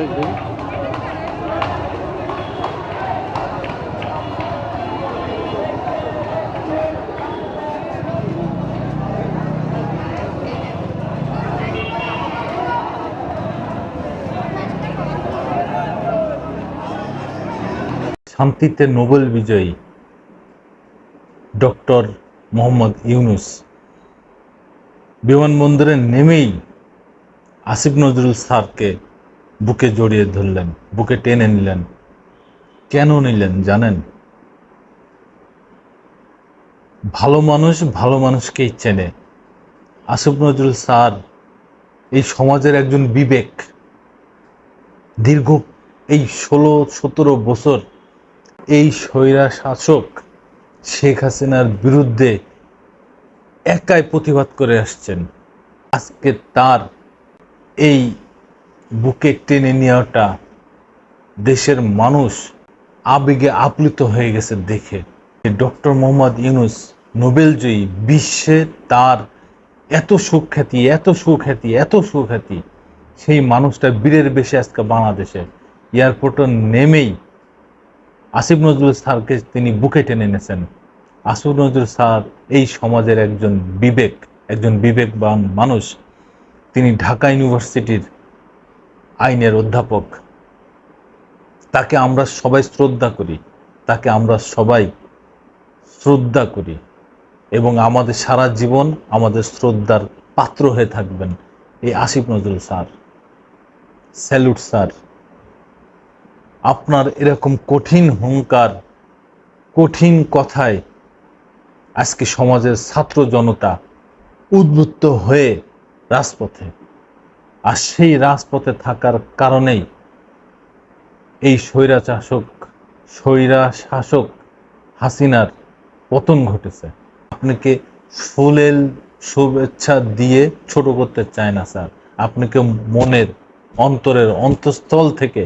শান্তিতে নোবেল বিজয়ী ডক্টর মোহাম্মদ ইউনূস বিমানবন্দরে নেমেই আসিফ নজরুল স্যারকে বুকে জড়িয়ে ধরলেন, বুকে টেনে নিলেন। কেন নিলেন জানেন? ভালো মানুষ ভালো মানুষকেই চেনে। আসিফ নজরুল স্যার এই সমাজের একজন বিবেক। দীর্ঘ এই 16-17 বছর এই স্বৈরা শাসক শেখ হাসিনার বিরুদ্ধে একাই প্রতিবাদ করে আসছেন। আজকে তার এই বুকে টেনে নেওয়াটা দেশের মানুষ আবেগে আপ্লুত হয়ে গেছে দেখে। ডক্টর মোহাম্মদ ইউনূস নোবেলজয়ী, বিশ্বে তার এত সুখ্যাতি, এত সুখ্যাতি, এত সুখ্যাতি। সেই মানুষটা বীরের বেশে আজকে বাংলাদেশে এয়ারপোর্টে নেমেই আসিফ নজরুল স্যারকে তিনি বুকে টেনে এনেছেন। আসিফ নজরুল স্যার এই সমাজের একজন বিবেক, একজন বিবেকবান মানুষ। তিনি ঢাকা ইউনিভার্সিটির আইনের অধ্যাপক। তাকে আমরা সবাই শ্রদ্ধা করি, তাকে আমরা সবাই শ্রদ্ধা করি এবং আমাদের সারা জীবন আমাদের শ্রদ্ধার পাত্র হয়ে থাকবেন এই Asif Nazrul sir. Salute sir. আপনার এরকম কঠিন হুঙ্কার, কঠিন কথায় আজকে সমাজের ছাত্র জনতা উদ্বুদ্ধ হয়ে রাজপথে, আর সেই রাজপথে থাকার কারণেই এই স্বৈরা শাসক হাসিনার পতন ঘটেছে। আপনাকে ফুলেল শুভেচ্ছা দিয়ে ছোট করতে চায় না স্যার, আপনাকে মনের অন্তরের অন্তঃস্থল থেকে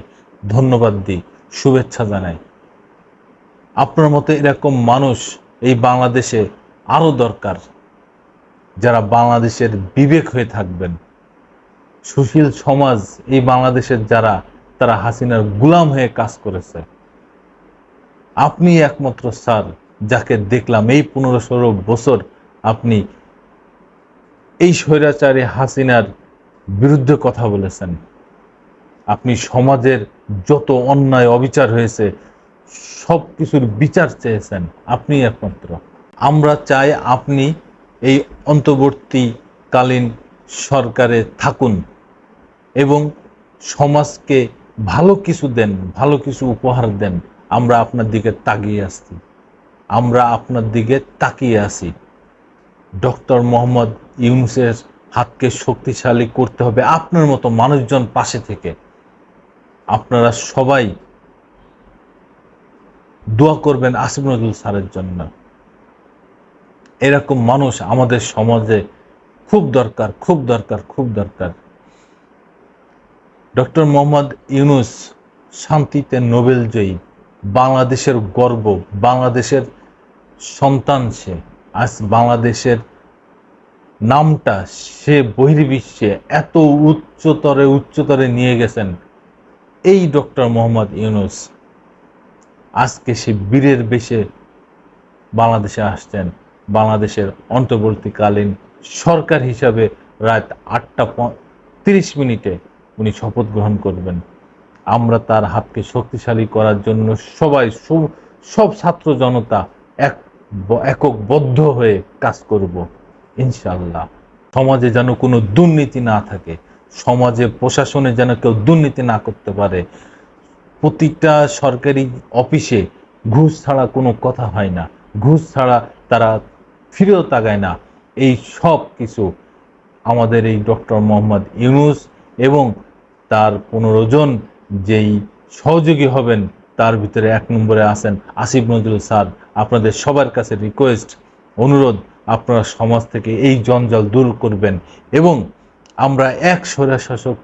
ধন্যবাদ দিই, শুভেচ্ছা জানাই। আপনার মতো এরকম মানুষ এই বাংলাদেশে আরো দরকার, যারা বাংলাদেশের বিবেক হয়ে থাকবেন। সুশীল সমাজ এই বাংলাদেশের যারা, তারা হাসিনার গোলাম হয়ে কাজ করেছে। আপনি একমাত্র স্যার যাকে দেখলাম এই 15-16 বছর আপনি এই স্বৈরাচারী হাসিনার বিরুদ্ধে কথা বলেছেন। আপনি সমাজের যত অন্যায় অবিচার হয়েছে সব কিছুর বিচার চেয়েছেন, আপনি একমাত্র। আমরা চাই আপনি এই অন্তর্বর্তীকালীন সরকারে থাকুন এবং সমাজকে ভালো কিছু দেন, ভালো কিছু উপহার দেন। আমরা আপনার দিকে তাকিয়ে আসছি, আমরা আপনার দিকে তাকিয়ে আছি। ডক্টর মোহাম্মদ ইউনূসের হাতকে শক্তিশালী করতে হবে আপনার মতো মানুষজন পাশে থেকে। আপনারা সবাই দোয়া করবেন আসিফ নজরুল স্যারের জন্য। এরকম মানুষ আমাদের সমাজে খুব দরকার, খুব দরকার, খুব দরকার। ডক্টর মোহাম্মদ ইউনূস শান্তিতে নোবেল জয়ী, বাংলাদেশের গর্ব, বাংলাদেশের সন্তান সে। আজ বাংলাদেশের নামটা সে বহির্বিশ্বে এত উচ্চতরে নিয়ে গেছেন এই ডক্টর মোহাম্মদ ইউনূস। আজকে সে বীরের বেশে বাংলাদেশে আসছেন। বাংলাদেশের অন্তর্বর্তীকালীন সরকার হিসাবে রাত 8:30 উনি শপথ গ্রহণ করবেন। আমরা তার হাতকে শক্তিশালী করার জন্য সবাই, সব ছাত্র জনতা এককবদ্ধ হয়ে কাজ করব ইনশাআল্লাহ। সমাজে যেন কোনো দুর্নীতি না থাকে, সমাজে প্রশাসনে যেন কেউ দুর্নীতি না করতে পারে। প্রতিটা সরকারি অফিসে ঘুষ ছাড়া কোনো কথা হয় না, ঘুষ ছাড়া তারা ফিরেও তাকায় না। এই সব কিছু আমাদের এই ডক্টর মোহাম্মদ ইউনূস এবং তার 15 জন যেই সহযোগী হবেন তার ভিতরে 1 নম্বরে আছেন আসিফ নজরুল স্যার। আপনাদের সবার কাছে রিকোয়েস্ট, অনুরোধ, আপনারা সমাজ থেকে এই জঞ্জাল দূর করবেন এবং আমরা এক স্বৈরশাসক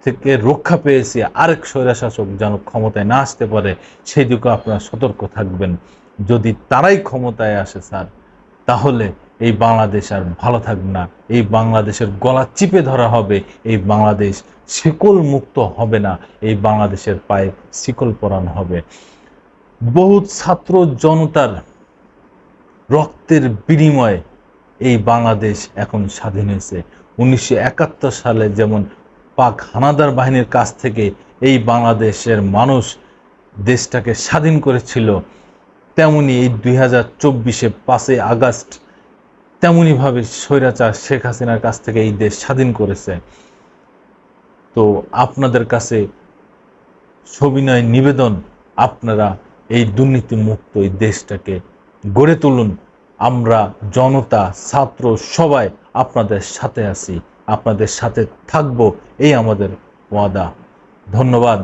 থেকে রক্ষা পেয়েছি, আরেক স্বৈরশাসক যেন ক্ষমতায় না আসতে পারে সেই দিকে আপনারা সতর্ক থাকবেন। যদি তারাই ক্ষমতায় আসে স্যার, তাহলে এই বাংলাদেশ আর ভালো থাকবে না, এই বাংলাদেশের গলা চিপে ধরা হবে, এই বাংলাদেশ শিকল মুক্ত হবে না, এই বাংলাদেশের পায়ে শিকল পরানো হবে। বহুত ছাত্র জনতার রক্তের বিনিময়ে এই বাংলাদেশ এখন স্বাধীন হয়েছে। 1971 সালে যেমন পাক হানাদার বাহিনীর কাছ থেকে এই বাংলাদেশের মানুষ দেশটাকে স্বাধীন করেছিল, তেমনি এই 2024-এ 5ই আগস্ট তেমনিভাবে স্বৈরাচার শেখ হাসিনার কাছ থেকে এই দেশ স্বাধীন করেছে। তো আপনাদের কাছে সবিনয় নিবেদন, আপনারা এই দুর্নীতিমুক্ত এই দেশটাকে গড়ে তুলুন। আমরা জনতা, ছাত্র সবাই আপনাদের সাথে আছি, আপনাদের সাথে থাকবো, এই আমাদের ওয়াদা। ধন্যবাদ।